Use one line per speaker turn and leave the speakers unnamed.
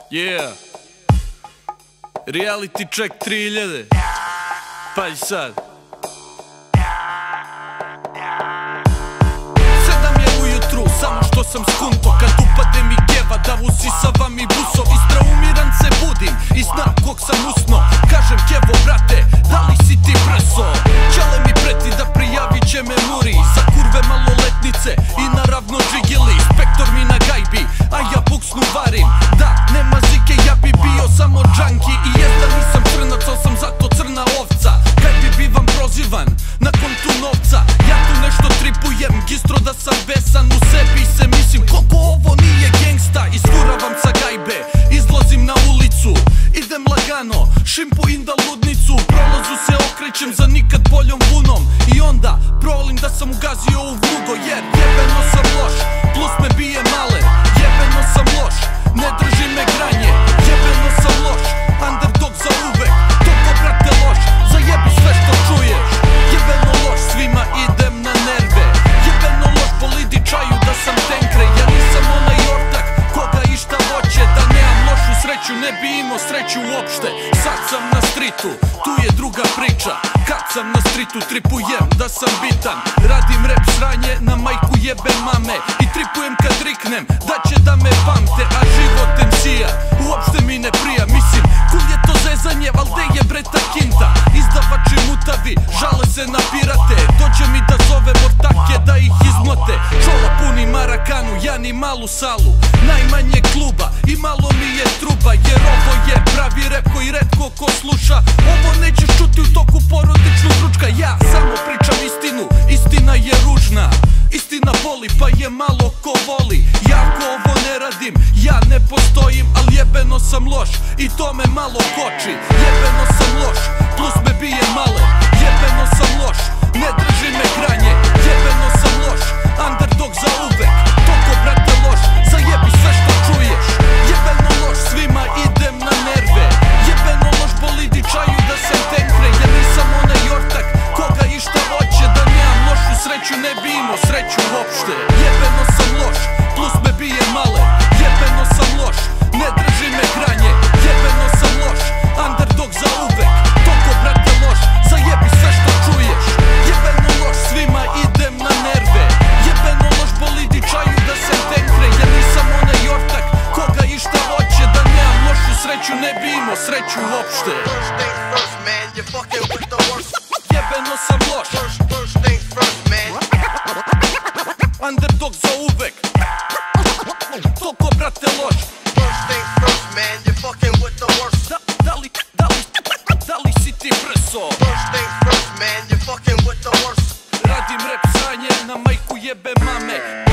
Yeah. Reality check 3000. Pazi sad. 7 je ujutru, samo što sam skunto. Kad upade mi keva da usisava mi buso. Istraumiran se budim i znam kog sam usno. Kažem kevo brate, da li si ti brso? Čele mi preti da prijavit će me muri za kurve maloletnice i naravno džigili. Spektor mi na gajbi, a ja buksnu varim. Da, nema zike, ja bi bio samo džanki. I jest da nisam crnac, al sam zato crna ovca. Gajbi bivam prozivan na kontu novca. Ja tu nešto tripujem, gistro da sam besan u sebi se mislim koliko ovo nije gangsta. Isfuravam sa gajbe, izlazim na ulicu, idem lagano, šimpu inda ludnicu. Prolazu se okrećem za nikad boljom vunom i onda prolim da sam ugazio u vlugo. Jer jebeno sam loš, plus me bije male. Jebeno sam loš, ne drži me granje. Jebeno sam loš, underdog za uvek. Toko brate loš, zajebi sve što čuješ. Jebeno loš, svima idem na nerve. Jebeno loš, polidi čaju da sam tenkre. Ja nisam onaj ortak koga išta hoće. Da nemam lošu sreću, ne bi imao sreću uopšte. Sad sam na stritu, tu je druga priča. Kad sam na stritu tripujem da sam bitan. Radim rap sranje na majku jebe mame. I tripujem kad riknem da će da me pamte. A život MC-a uopšte mi ne prija. Mislim, kul je to zezanje, val de je bre ta kinta. Izdavači mutavi, žale se na pirate. Dođe mi da zove mortake da ih izmlate. Čola puni marakanu, ja ni malu salu. Najmanje kluba i malo mi je truba. Jer ovo je pravi rap koji retko ko sluša. Ovo nećeš čuti u toku porodičnog ručka. Ja samo pričam istinu, istina je ružna. Istina boli pa je malo ko voli. Ja ko ovo ne radim, ja ne postojim. Al jebeno sam loš i to me malo koči. Jebeno sam loš, plus me bije male. Jebeno sam loš, ne drži me granje. Jebeno sam loš, underdog za uvek. Toko brate loš, zajebi sve što čuješ. Jebeno loš, svima idem na nerve. Jebeno loš, bolidi čaju da sam tenkre. Ja nisam onaj ortak koga išta hoće. Da nemam lošu sreću, ne bi imao sreću uopšte. Jebeno sam loš, plus me bije male. Jebeno sam loš, ne drži me granje. Jebeno sam loš, underdog za uvek. Toko brate loš, zajebi sve što čuješ. Jebeno loš, svima idem na nerve. Jebeno loš, bolidi čaju da sam tenkre. Ja nisam onaj ortak koga išta hoće. Da nemam lošu sreću, ne bi imao sreću uopšte. Jebeno sam loš, underdog za uvek. Toko brate loš. Da li si ti brso? Radim rap sranje na majku jebe mame.